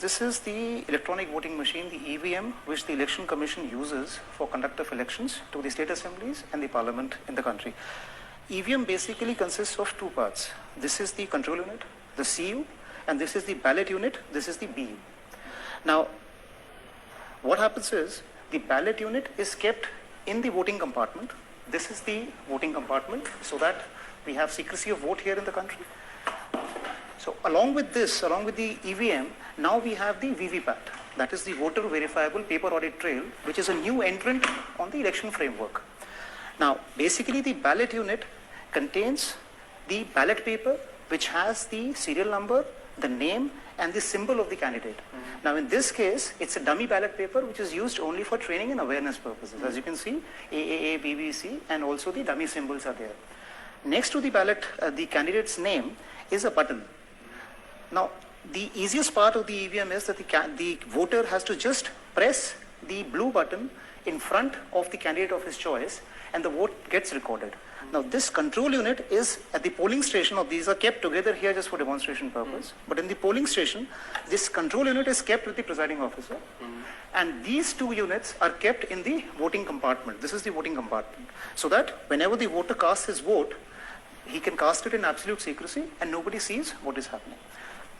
This is the electronic voting machine, the EVM, which the Election Commission uses for conduct of elections to the state assemblies and the parliament in the country. EVM basically consists of two parts. This is the control unit, the CU, and this is the ballot unit, this is the BU. Now, what happens is the ballot unit is kept in the voting compartment. This is the voting compartment so that we have secrecy of vote here in the country. So along with this, along with the EVM, now we have the VVPAT, that is the voter verifiable paper audit trail, which is a new entrant on the election framework. Now, basically the ballot unit contains the ballot paper, which has the serial number, the name, and the symbol of the candidate. Now, in this case, it's a dummy ballot paper, which is used only for training and awareness purposes. As you can see, AAA, BBC, and also the dummy symbols are there. Next to the ballot, the candidate's name is a button. Now, the easiest part of the EVM is that the voter has to just press the blue button in front of the candidate of his choice, and the vote gets recorded. Now, this control unit is at the polling station, or these are kept together here just for demonstration purpose. But in the polling station, this control unit is kept with the presiding officer. And these two units are kept in the voting compartment. This is the voting compartment. So that whenever the voter casts his vote, he can cast it in absolute secrecy and nobody sees what is happening.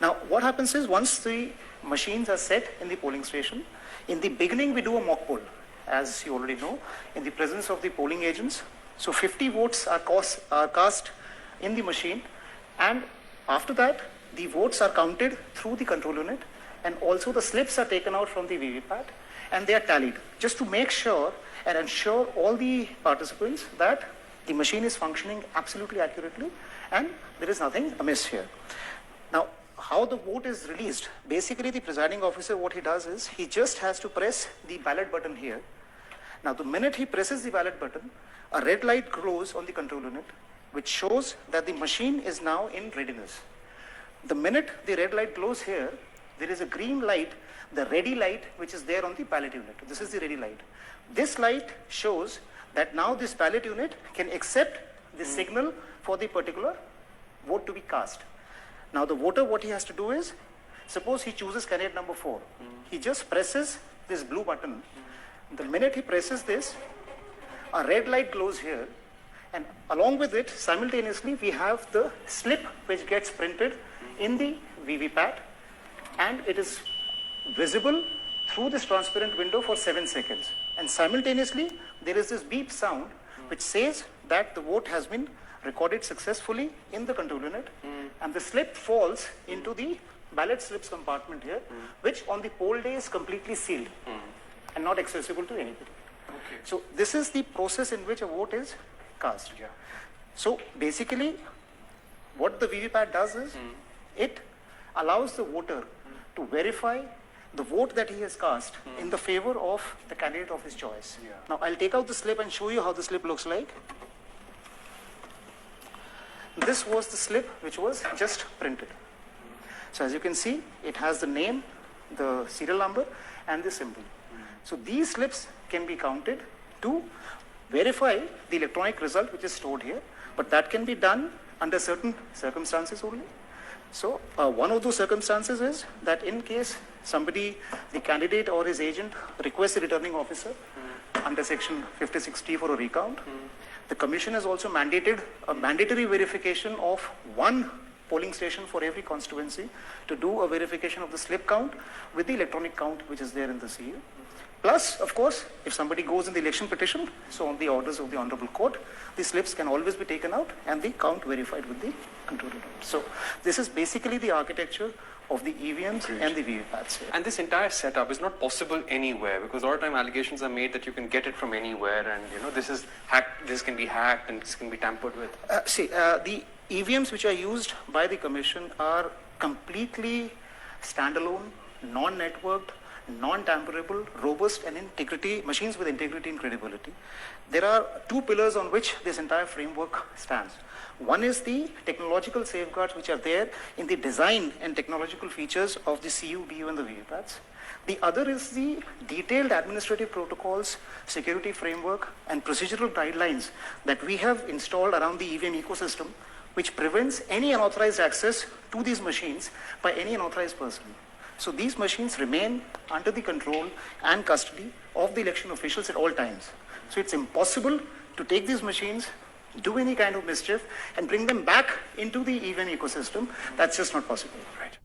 Now, what happens is once the machines are set in the polling station, in the beginning we do a mock poll, as you already know, in the presence of the polling agents. So 50 votes are cast in the machine, and after that, the votes are counted through the control unit, and also the slips are taken out from the VVPAT, and they are tallied, just to make sure and ensure all the participants that the machine is functioning absolutely accurately, and there is nothing amiss here. Now, how the vote is released, basically the presiding officer, what he does is, he just has to press the ballot button here. Now, the minute he presses the ballot button, a red light glows on the control unit, which shows that the machine is now in readiness. The minute the red light glows here, there is a green light, the ready light, which is there on the ballot unit. This is the ready light. This light shows that now this ballot unit can accept the signal for the particular vote to be cast. Now, the voter, what he has to do is, suppose he chooses candidate number 4. He just presses this blue button. The minute he presses this, a red light glows here, and along with it, simultaneously, we have the slip which gets printed in the VVPAT, and it is visible through this transparent window for 7 seconds. And simultaneously, there is this beep sound which says that the vote has been recorded successfully in the control unit, and the slip falls into the ballot slips compartment here, which on the poll day is completely sealed and not accessible to anybody. Okay. So this is the process in which a vote is cast. Yeah. So basically, what the VVPAT does is, it allows the voter to verify the vote that he has cast in the favor of the candidate of his choice. Yeah. Now, I'll take out the slip and show you how the slip looks like. This was the slip which was just printed. So as you can see, it has the name, the serial number, and the symbol. So these slips can be counted to verify the electronic result which is stored here, but that can be done under certain circumstances only. So one of those circumstances is that in case somebody, the candidate or his agent, requests the returning officer under section 56T for a recount, the commission has also mandated a mandatory verification of one polling station for every constituency to do a verification of the slip count with the electronic count which is there in the CU. Plus, of course, if somebody goes in the election petition, so on the orders of the Honorable Court, the slips can always be taken out and the count verified with the control unit. So this is basically the architecture of the EVMs and the VVPATs here. And this entire setup is not possible anywhere, because a lot of time allegations are made that you can get it from anywhere, and this is hacked, this can be hacked, and this can be tampered with. The EVMs which are used by the Commission are completely standalone, non-networked, non-tamperable, robust, and machines with integrity and credibility. There are two pillars on which this entire framework stands. One is the technological safeguards which are there in the design and technological features of the CU, BU, and the VVPATs. The other is the detailed administrative protocols, security framework, and procedural guidelines that we have installed around the EVM ecosystem, which prevents any unauthorized access to these machines by any unauthorized person. So these machines remain under the control and custody of the election officials at all times. So it's impossible to take these machines, do any kind of mischief, and bring them back into the EVM ecosystem. That's just not possible. Right.